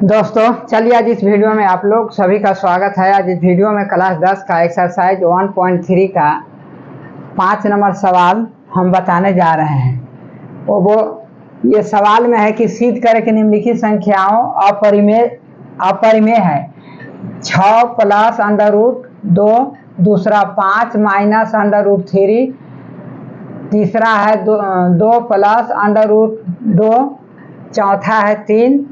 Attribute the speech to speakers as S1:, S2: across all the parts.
S1: दोस्तों चलिए आज इस वीडियो में आप लोग सभी का स्वागत है। आज इस वीडियो में क्लास 10 का एक्सरसाइज 1.3 का 5 नंबर सवाल हम बताने जा रहे हैं। वो ये सवाल में है कि सिद्ध करें कि निम्नलिखित संख्याओं अपरिमेय है। 6 प्लस √2, दूसरा 5 माइनस √3, तीसरा है 2 प्लस √2, चौथा है 3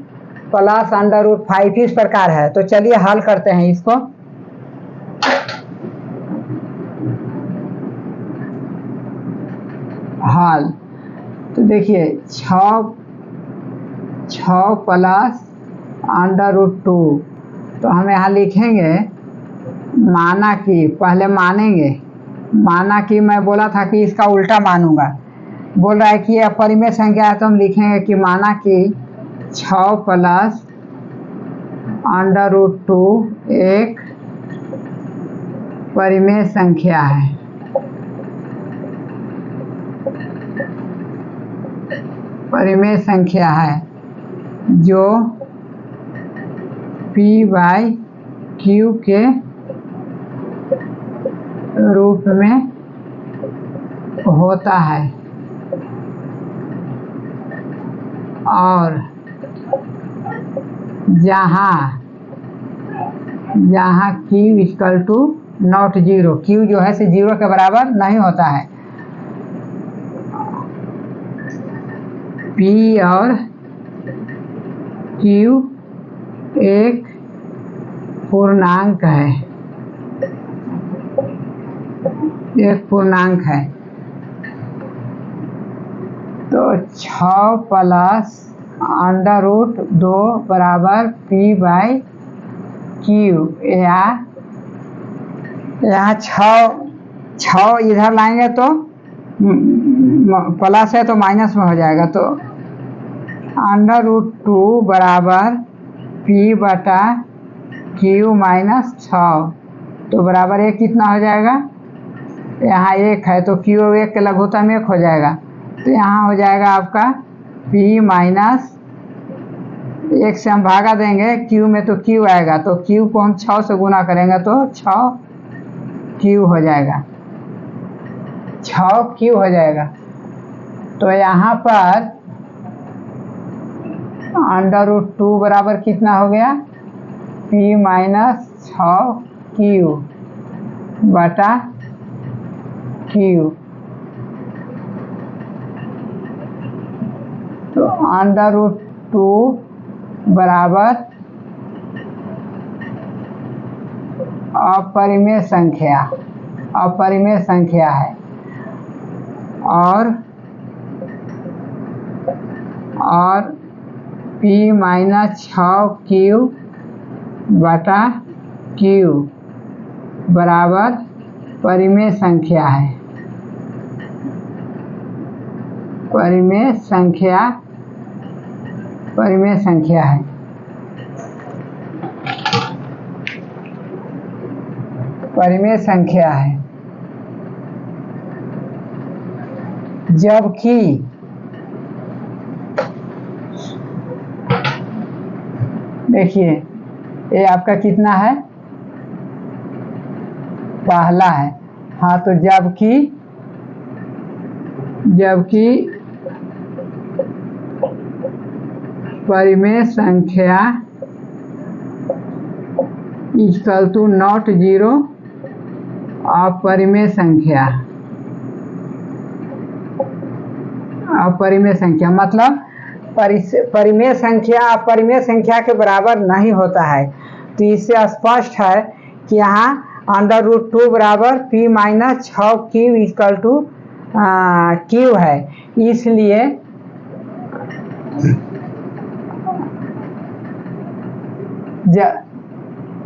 S1: प्लस √5 इस प्रकार है। तो चलिए हल करते हैं इसको। हल तो देखिए 6 प्लस √2, तो हम यहाँ लिखेंगे माना कि, पहले मानेंगे, माना कि मैं बोला था कि इसका उल्टा मानूंगा। बोल रहा है कि यह अपरिमेय संख्या है, तो हम लिखेंगे कि माना कि 6 प्लस √2 एक परिमेय संख्या है। परिमेय संख्या है जो p/q के रूप में होता है और जहाँ q = ≠0, q जो है 0 के बराबर नहीं होता है। p और q एक पूर्णांक है, एक पूर्णांक है। तो 6 प्लस √2 बराबर p/q। यहाँ 6 इधर लाएंगे तो प्लस है तो माइनस में हो जाएगा, तो √2 बराबर p/q माइनस 6, तो बराबर ये कितना हो जाएगा? यहाँ 1 है तो q 1 के लघुत्तम 1 हो जाएगा, तो यहाँ हो जाएगा आपका p माइनस 1 से हम भागा देंगे, q में तो q आएगा, तो q को हम 6 से गुना करेंगे तो 6q हो जाएगा, 6q हो जाएगा। तो यहाँ पर √2 बराबर कितना हो गया? p माइनस 6q बटा q। तो √2 बराबर अपरिमेय संख्या है और p माइनस 6q बटा q बराबर परिमेय संख्या है। परिमेय संख्या है। परिमेय संख्या है जबकि देखिए ये आपका कितना है? पहला है। हाँ, तो जबकि परिमेय संख्या =0 अपरिमेय संख्या मतलब परिमेय संख्या अपरिमेय संख्या के बराबर नहीं होता है। तो इससे स्पष्ट है कि यहाँ √2 बराबर p माइनस 6q = q है।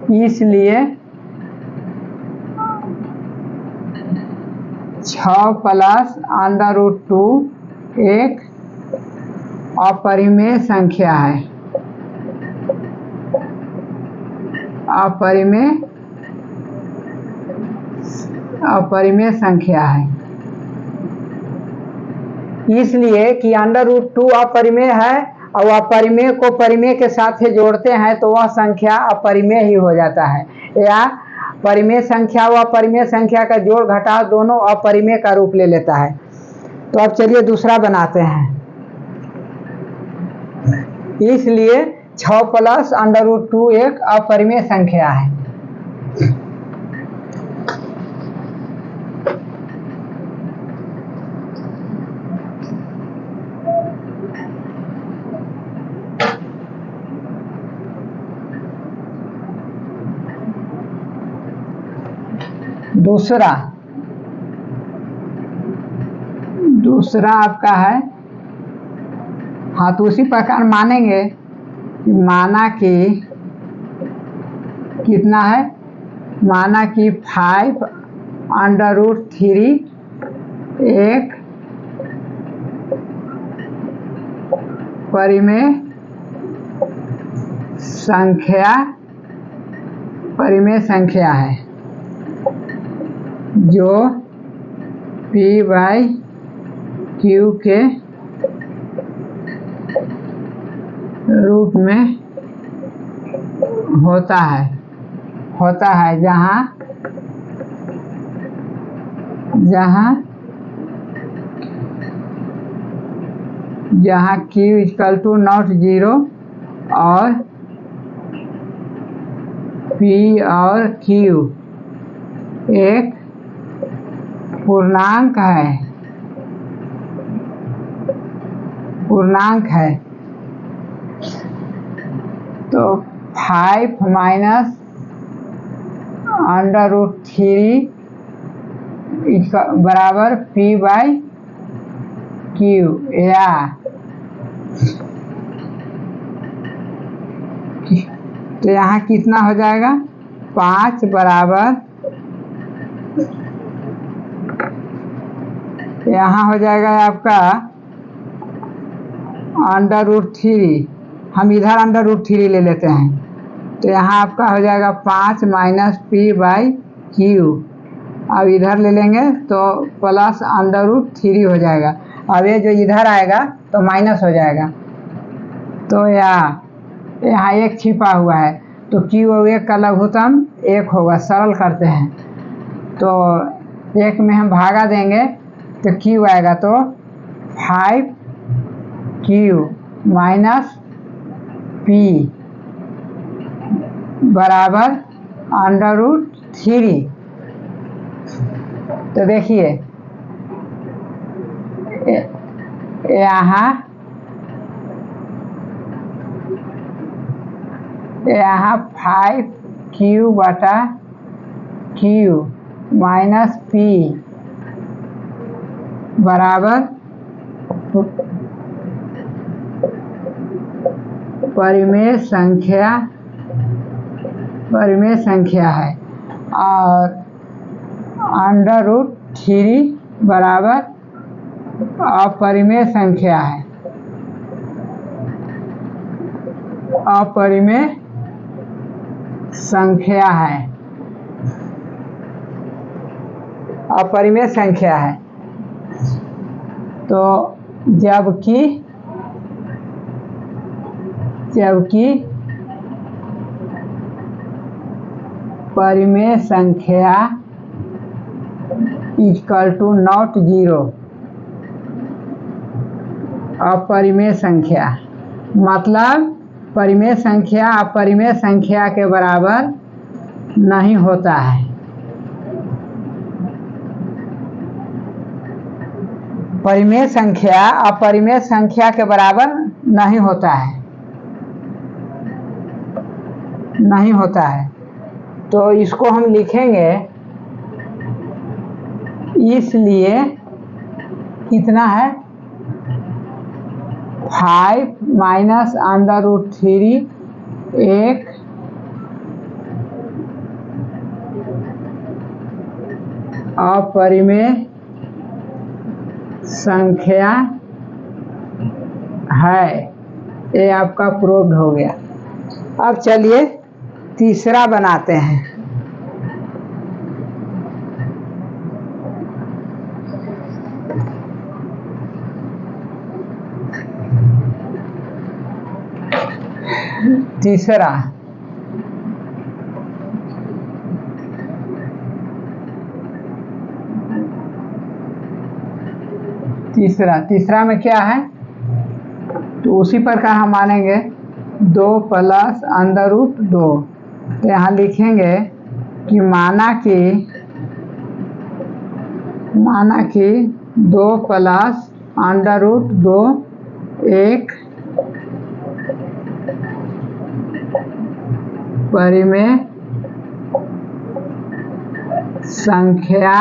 S1: इसलिए 6 प्लस √2 एक अपरिमेय संख्या है। अपरिमेय संख्या है इसलिए कि √2 अपरिमेय है और अपरिमेय को परिमेय के साथ ही जोड़ते हैं तो वह संख्या अपरिमेय ही हो जाता है, या परिमेय संख्या व अपरिमेय संख्या का जोड़ घटाव दोनों अपरिमेय का रूप ले लेता है। तो अब चलिए दूसरा बनाते हैं। इसलिए 6 प्लस √2 एक अपरिमेय संख्या है। दूसरा आपका है, हाँ तो उसी प्रकार मानेंगे कि माना कि कितना है, माना कि 5 √3 एक परिमेय संख्या है जो p/q के रूप में होता है जहाँ q ≠ 0 और p और q एक पूर्णांक है। तो 5 √3 बराबर p/q, या तो यहाँ कितना हो जाएगा, 5 बराबर, यहाँ हो जाएगा आपका √3, हम इधर √3 ले लेते हैं तो यहाँ आपका हो जाएगा 5 - p/q। अब इधर ले लेंगे तो प्लस √3 हो जाएगा। अब ये जो इधर आएगा तो माइनस हो जाएगा, तो यहाँ एक छिपा हुआ है तो q और 1 का लघुत्तम 1 होगा। सरल करते हैं तो 1 में हम भागा देंगे तो q आएगा, तो 5q - p बराबर √3। तो देखिए यहाँ 5q/q - p बराबर परिमेय संख्या है, और √3 बराबर अपरिमेय संख्या है। अपरिमेय संख्या है। तो जबकि परिमेय संख्या = 0, अपरिमेय संख्या मतलब परिमेय संख्या अपरिमेय संख्या के बराबर नहीं होता है। परिमेय संख्या अपरिमेय संख्या के बराबर नहीं होता है। तो इसको हम लिखेंगे, इसलिए कितना है, 5 - √3 एक अपरिमेय संख्या है। ये आपका प्रूव्ड हो गया। अब चलिए तीसरा बनाते हैं। तीसरा तीसरा में क्या है, तो उसी प्रकार हम मानेंगे 2 प्लस अंडर रूट 2। तो यहाँ लिखेंगे कि माना कि 2 प्लस अंडर रूट 2 एक परिमेय संख्या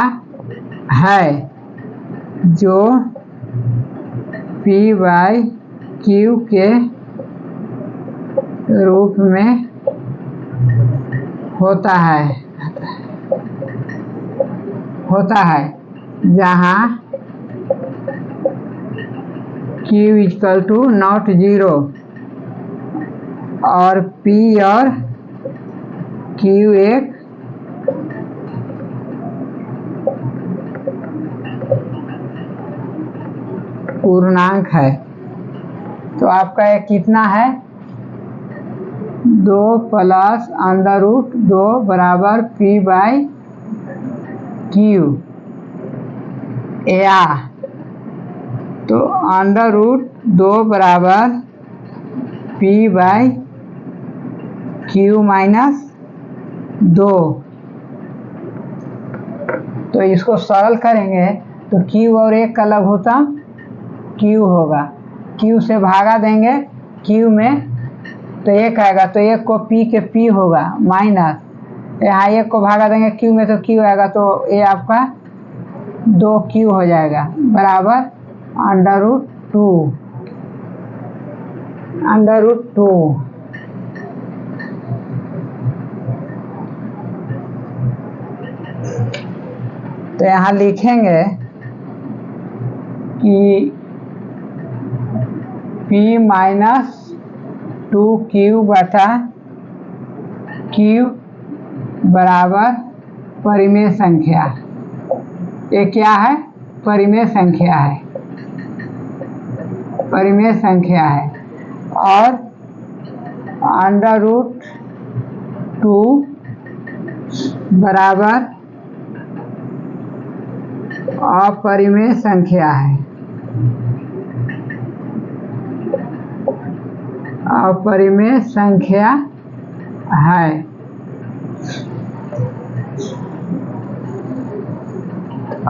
S1: है जो p/q के रूप में होता है जहाँ q = 0 और p और q एक पूर्णांक है। तो आपका ये कितना है, 2 प्लस अंडर रूट 2 बराबर p/q, या तो अंडर रूट 2 बराबर p/q माइनस 2। तो इसको सरल करेंगे तो q और 1 का लघुत्तम q होगा, q से भागा देंगे q में तो 1 आएगा, तो 1 को p के p होगा माइनस, यहाँ 1 को भागा देंगे q में तो q आएगा, तो ये आपका 2q हो जाएगा बराबर अंडर रूट 2। तो यहाँ लिखेंगे कि p माइनस 2q बटा q बराबर परिमेय संख्या। ये क्या है, परिमेय संख्या है और अंडर रूट 2 बराबर अपरिमेय संख्या है। अपरिमेय संख्या है।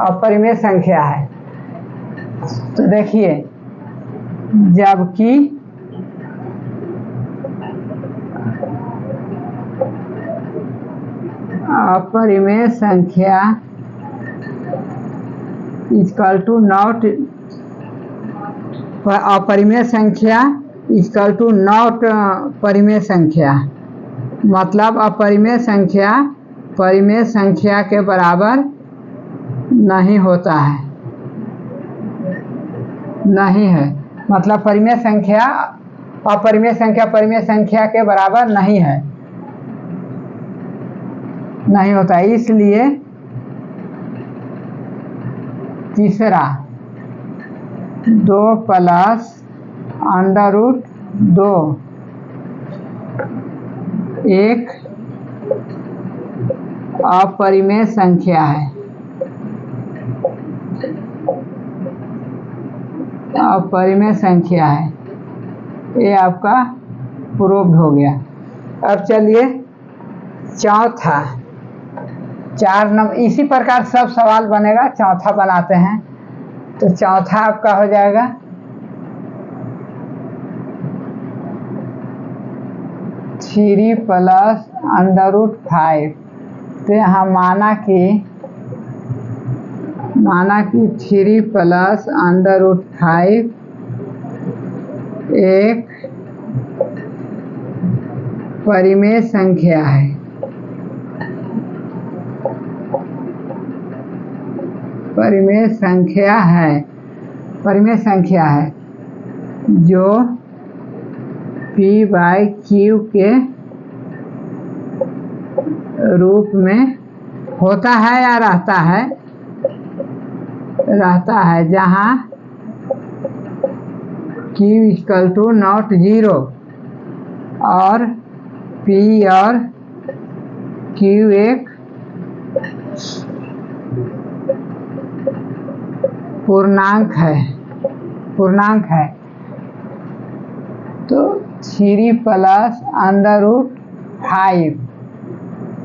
S1: अपरिमेय संख्या है। तो देखिए, जबकि अपरिमेय संख्या इक्वल टू नॉट, अपरिमेय संख्या इक्वल टू नॉट परिमेय संख्या, मतलब अपरिमेय संख्या परिमेय संख्या के बराबर नहीं होता है, नहीं है, मतलब परिमेय संख्या अपरिमेय संख्या परिमेय संख्या के बराबर नहीं है, नहीं होता है। इसलिए तीसरा 2 प्लस अंडर रूट 2 एक अपरिमेय संख्या है, अपरिमेय संख्या है। ये आपका प्रूव्ड हो गया। अब चलिए चौथा, 4 नंबर, इसी प्रकार सब सवाल बनेगा, चौथा बनाते हैं। तो चौथा आपका हो जाएगा 3 प्लस अंडर रूट 5। तो यहाँ माना कि 3 प्लस अंडर रूट 5 एक परिमेय संख्या है, परिमेय संख्या है जो p/q के रूप में होता है या रहता है, जहाँ q = 0 और P और Q एक पूर्णांक है तो 3 प्लस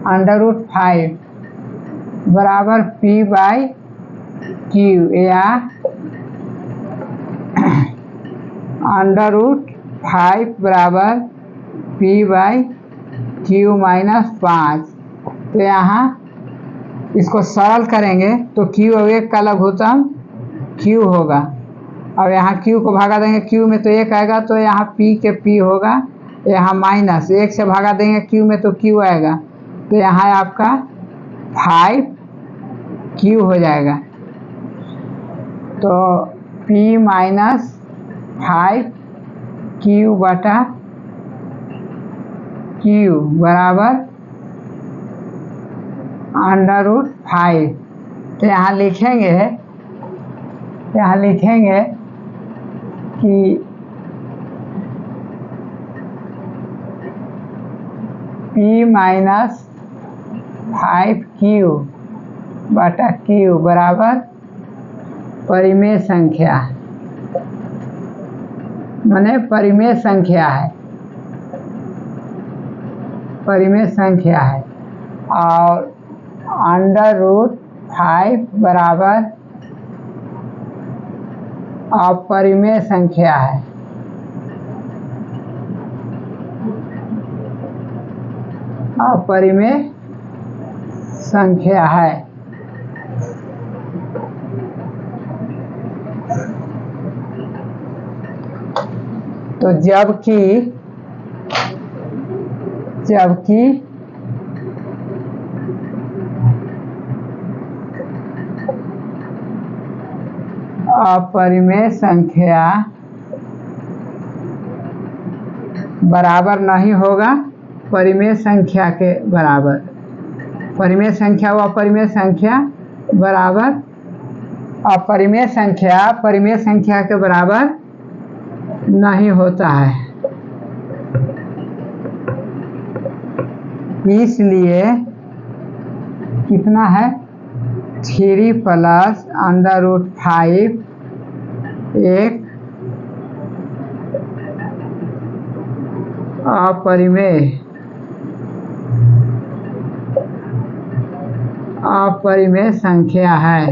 S1: √5 बराबर P/Q या √5 बराबर P/Q माइनस 5। तो यहाँ इसको सरल करेंगे तो Q और 1 का लघुत्तम Q होगा और यहाँ Q को भागा देंगे Q में तो 1 आएगा तो यहाँ P के P होगा, यहाँ माइनस 1 से भागा देंगे Q में तो Q आएगा तो यहाँ आपका 5Q हो जाएगा। तो P माइनस 5Q बटा Q बराबर √5। तो यहाँ लिखेंगे कि P माइनस 5Q बटा Q बराबर परिमेय संख्या, माने परिमेय संख्या है और √5 बराबर अपरिमेय संख्या है। तो जबकि अपरिमेय संख्या बराबर नहीं होगा परिमेय संख्या के बराबर, परिमेय संख्या व अपरिमेय संख्या बराबर, अपरिमेय संख्या परिमेय संख्या के बराबर नहीं होता है। इसलिए कितना है 3 प्लस √5 एक अपरिमेय संख्या है।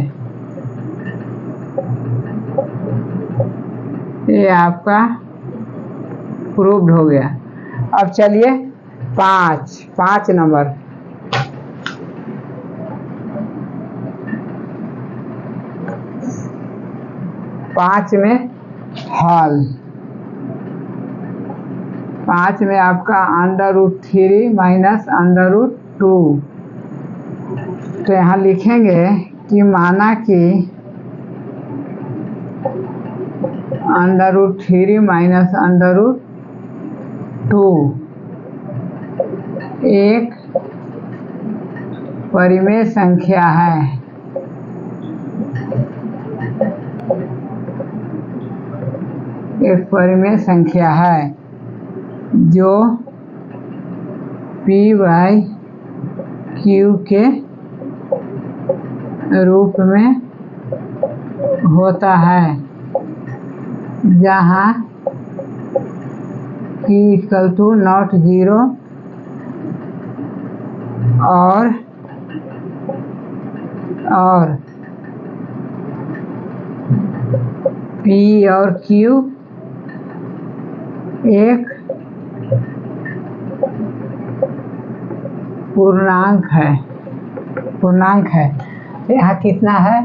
S1: ये आपका प्रूव्ड हो गया। अब चलिए 5 नंबर, 5 में हल, 5 में आपका √3 माइनस √2। तो यहाँ लिखेंगे कि माना कि √3 माइनस √2 एक परिमेय संख्या है। एक परिमेय संख्या है जो P/Q के रूप में होता है, जहाँ Q = 0 और P और Q एक पूर्णांक है। यहाँ कितना है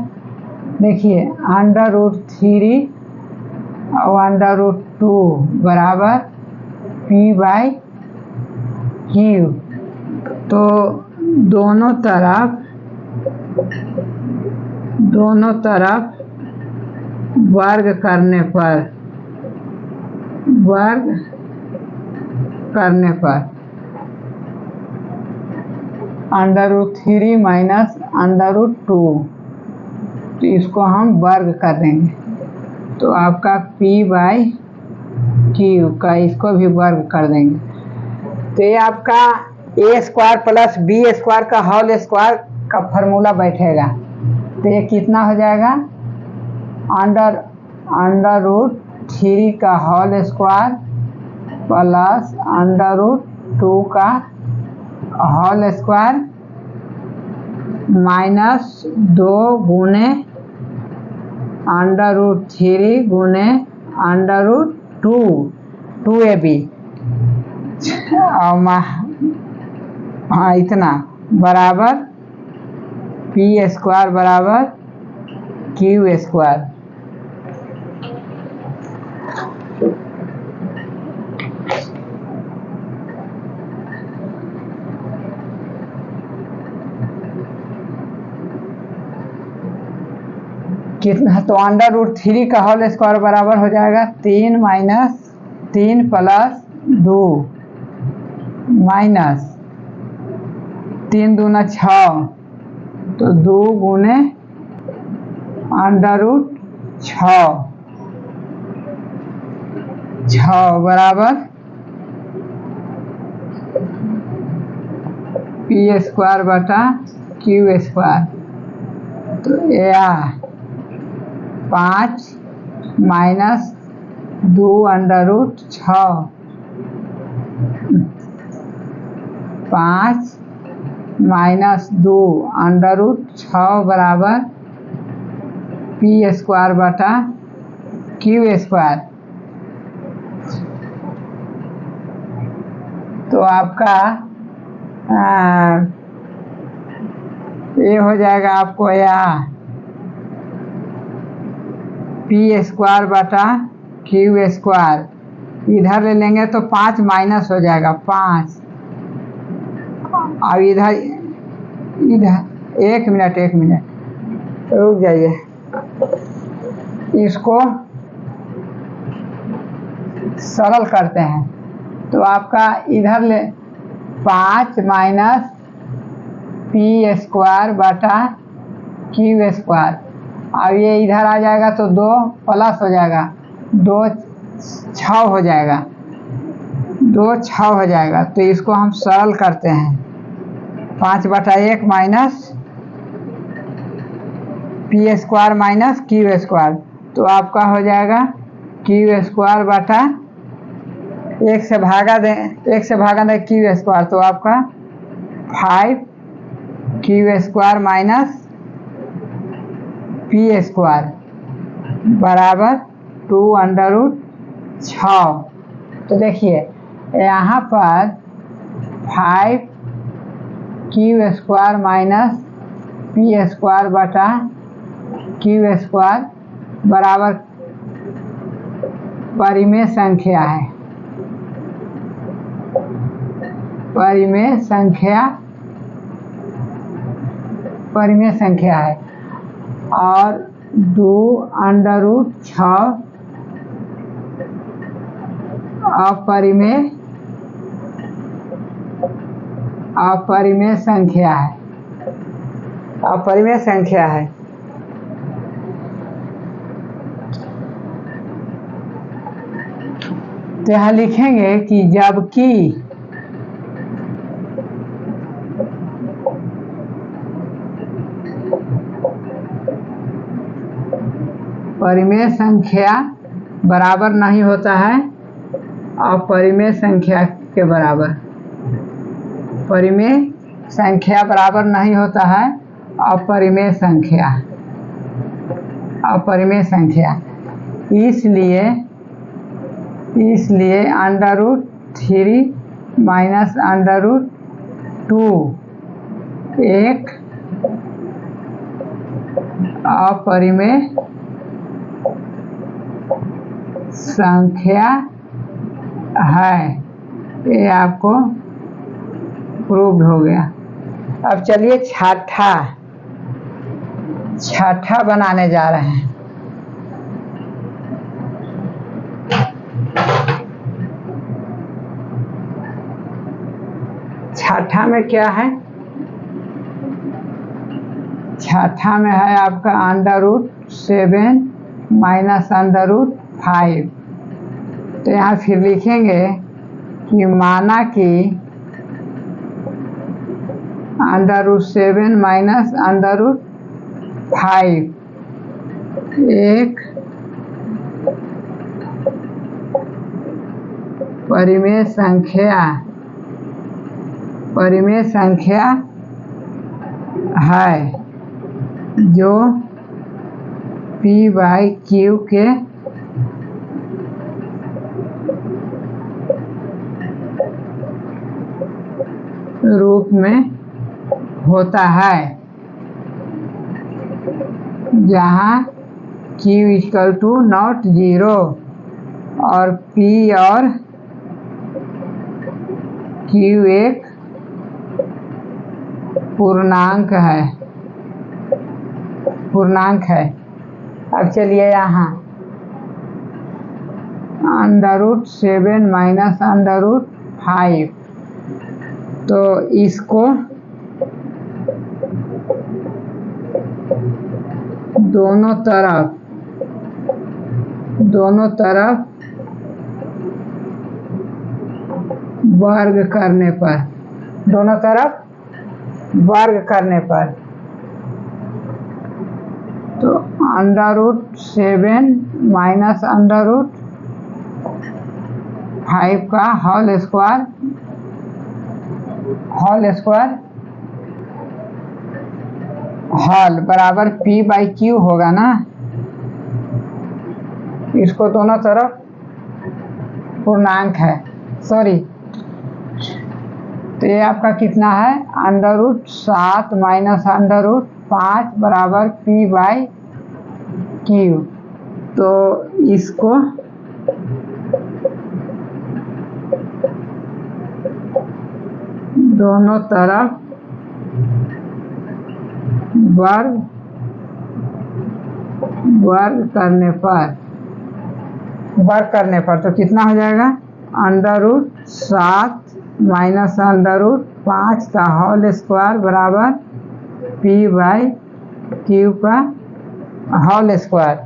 S1: देखिए, √3 और √2 बराबर P/Q। तो दोनों तरफ वर्ग करने पर √3 माइनस √2, तो इसको हम वर्ग कर देंगे तो आपका P/Q का इसको भी वर्ग कर देंगे तो ये आपका ए स्क्वायर प्लस बी स्क्वायर का होल स्क्वायर का फॉर्मूला बैठेगा। तो ये कितना हो जाएगा, अंडर रूट 3 का whole square plus under root 2 का होल स्क्वायर माइनस 2 गुने अंडर रूट 3 गुने अंडर रूट 2ab और हाँ इतना बराबर पी स्क्वायर बराबर क्यू स्क्वायर। कितना, तो अंडर रूट 3 का होल स्क्वायर बराबर हो जाएगा 3 माइनस 3 प्लस 2 माइनस 3 दूना 6, तो 2 गुने अंडर रूट 6 बराबर पी स्क्वायर बटा क्यू स्क्वायर। तो या 5 minus 2 under root 6, 5 minus 2 under root 6 बराबर पी स्क्वायर बटा क्यू स्क्वायर। तो आपका ये हो जाएगा आपको या पी स्क्वायर बटा क्यू स्क्वायर, इधर ले लेंगे तो 5 माइनस हो जाएगा 5, और इधर एक मिनट रुक जाइए, इसको सरल करते हैं। तो आपका इधर ले 5 माइनस पी स्क्वायर बटा क्यू स्क्वायर, अब ये इधर आ जाएगा तो 2 प्लस हो जाएगा 2 6 हो जाएगा, 2 6 हो जाएगा। तो इसको हम सरल करते हैं, 5 बटा 1 minus P square minus Q square, तो आपका हो जाएगा क्यू स्क्वायर बटा 1 से भागा दें क्यू स्क्वायर, तो आपका 5 Q square minus P square बराबर 2 अंडर रूट 6। तो देखिए यहाँ पर 5 Q square minus P square बटा क्यू स्क्वायर बराबर परिमेय संख्या है, परिमेय संख्या है, और 2 अंडर रूट 6 अपरिमेय संख्या है। तो यहाँ लिखेंगे कि जबकि परिमेय संख्या बराबर नहीं होता है अपरिमेय संख्या के बराबर, परिमेय संख्या बराबर नहीं होता है अपरिमेय संख्या। इसलिए under root 3 minus under root 2 एक अपरिमेय संख्या है, ये आपको प्रूव्ड हो गया। अब चलिए छठा बनाने जा रहे हैं। छठा में क्या है, छठा में है आपका under root 7 minus under root 5। तो यहाँ फिर लिखेंगे कि माना कि √7 माइनस √5 एक परिमेय संख्या है जो p/q के रूप में होता है, जहाँ q = 0 और p और q एक पूर्णांक है। अब चलिए यहाँ √7 माइनस √5, तो इसको दोनों तरफ वर्ग करने पर तो √7 माइनस √5 का होल स्क्वायर बराबर p/q होगा ना। इसको दोनों तरफ पूर्णांक है, तो ये आपका कितना है, √7 माइनस √5 बराबर p/q। तो इसको दोनों तरफ वर्ग करने पर तो कितना हो जाएगा, √7 माइनस √5 का होल स्क्वायर बराबर p/q का होल स्क्वायर।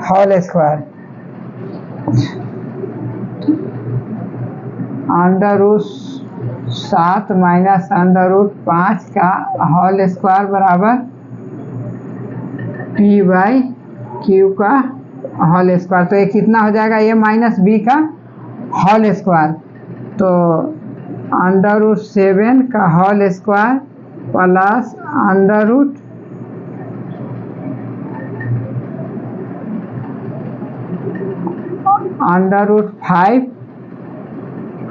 S1: √7 माइनस √5 का होल स्क्वायर बराबर p/q का होल स्क्वायर। तो ये कितना हो जाएगा, ये माइनस b का होल स्क्वायर, तो √7 का होल स्क्वायर प्लस √5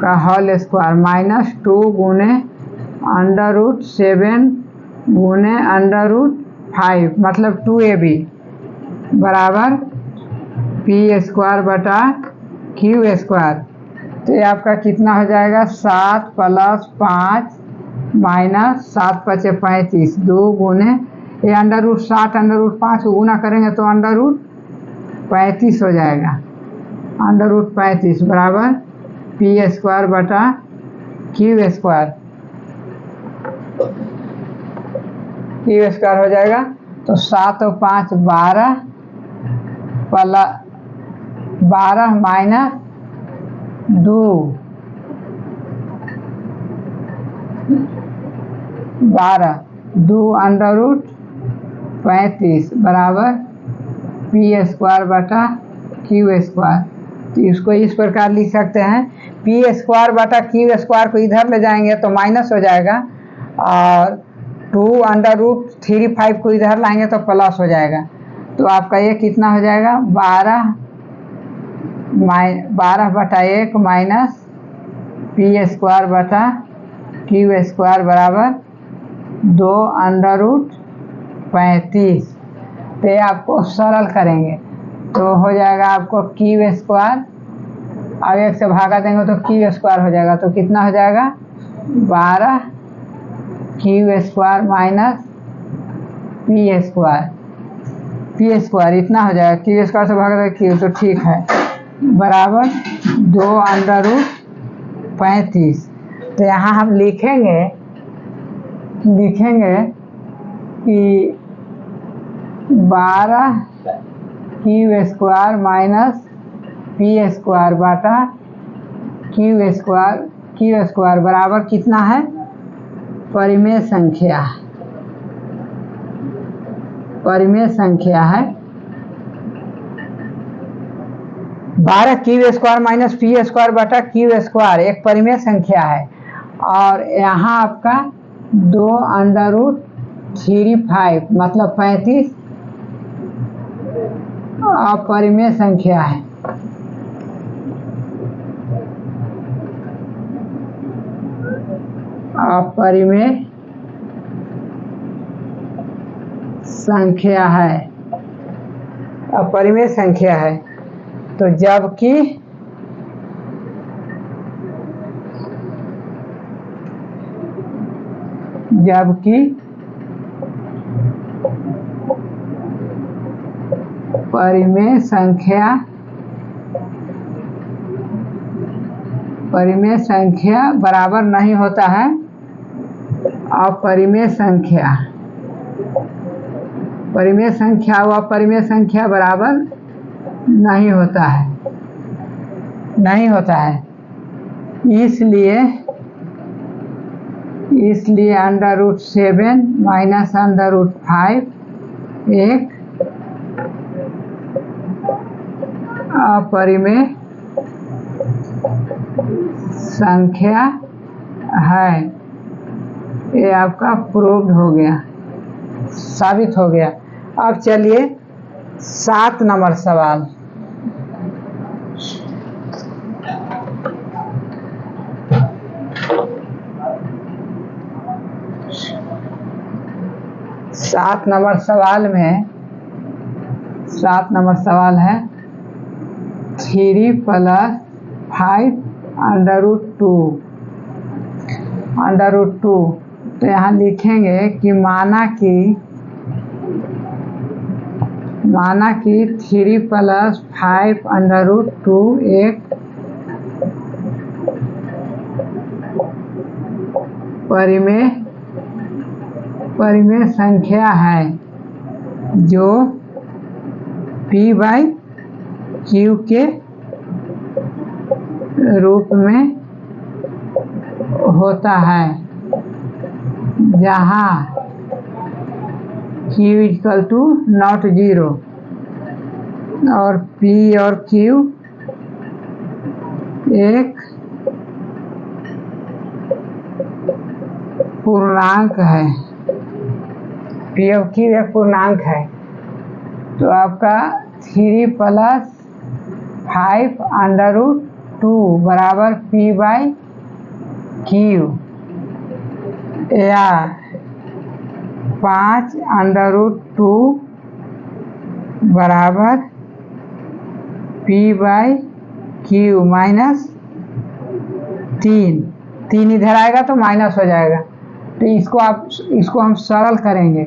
S1: का होल स्क्वायर माइनस 2 गुने √7 गुने √5 मतलब 2ab बराबर p² तो ये आपका कितना हो जाएगा, 7 + 5 माइनस 7 × 5 = 35 2 गुने ये √60 √5 को गुना करेंगे तो √35 हो जाएगा। √35 बराबर p² q² हो जाएगा। तो 7 और 5 12 माइनस 2 12 2 √35 बराबर p² q²। तो इसको इस प्रकार लिख सकते हैं, p² q² को इधर ले जाएंगे तो माइनस हो जाएगा और 2 √35 को इधर लाएंगे तो प्लस हो जाएगा। तो आपका ये कितना हो जाएगा, 12/1 माइनस p² q² बराबर 2 √35। तो ये आपको सरल करेंगे तो हो जाएगा आपको q², अब 1 से भागा देंगे तो q² हो जाएगा। तो कितना हो जाएगा, 12 q² माइनस p² इतना हो जाएगा। q² से भागा देंगे q, तो ठीक है, बराबर 2 √35। तो यहाँ हम लिखेंगे कि 12 Q square minus P square बटा क्यू स्क्वायर बराबर कितना है? परिमेय संख्या है 12 Q square minus P square बटा क्यू स्क्वायर एक परिमेय संख्या है, और यहाँ आपका 2√35 मतलब 35 अपरिमेय संख्या है। अपरिमेय संख्या है। तो जबकि परिमेय संख्या बराबर नहीं होता है अपरिमेय संख्या। परिमेय संख्या व अपरिमेय संख्या बराबर नहीं होता है। इसलिए √7 माइनस √5 एक अपरिमेय संख्या है। ये आपका प्रूव्ड हो गया, साबित हो गया। अब चलिए 7 नंबर सवाल। सात नंबर सवाल है 3 + 5 √2। तो यहाँ लिखेंगे कि माना कि 3 + 5 √2 एक परिमेय संख्या है जो p/q के रूप में होता है, जहाँ q = 0 और p और q एक पूर्णांक है। p और q एक पूर्णांक है। तो आपका 3 + 5 √2 बराबर p/q या 5 √2 बराबर p/q माइनस 3 इधर आएगा तो माइनस हो जाएगा। तो इसको हम सरल करेंगे।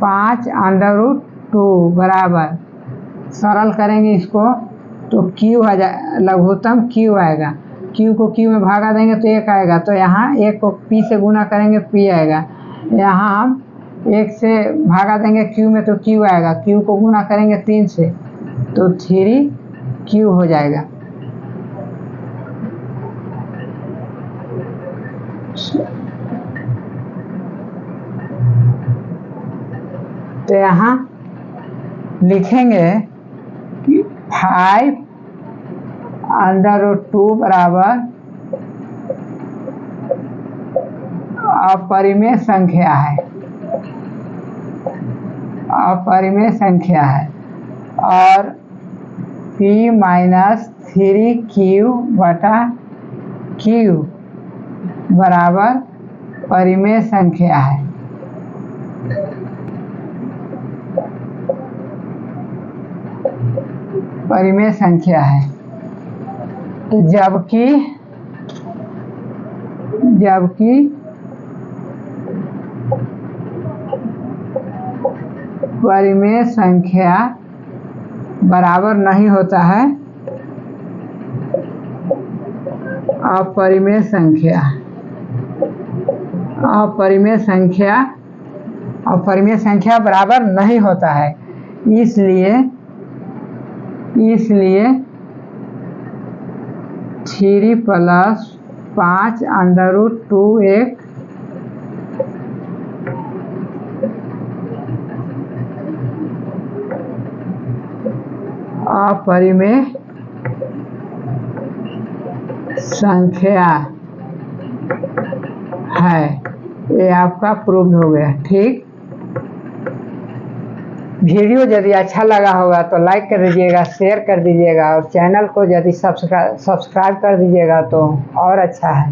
S1: 5 √2 बराबर सरल करेंगे इसको तो q आ जाए, लघुत्तम q आएगा। q को q में भागा देंगे तो 1 आएगा। तो यहाँ 1 को p से गुना करेंगे p आएगा। यहाँ हम 1 से भागा देंगे q में तो q आएगा। q को गुना करेंगे 3 से तो 3q हो जाएगा। तो यहाँ लिखेंगे कि 5 √2 बराबर अपरिमेय संख्या है और p - 3q बटा q बराबर परिमेय संख्या है। तो जबकि परिमेय संख्या बराबर नहीं होता है अपरिमेय संख्या अपरिमेय संख्या बराबर नहीं होता है। इसलिए 3 + 5 √2 एक अपरिमेय संख्या है। ये आपका प्रूव हो गया। ठीक, वीडियो यदि अच्छा लगा होगा तो लाइक कर दीजिएगा, शेयर कर दीजिएगा और चैनल को यदि सब्सक्राइब कर दीजिएगा तो और अच्छा है।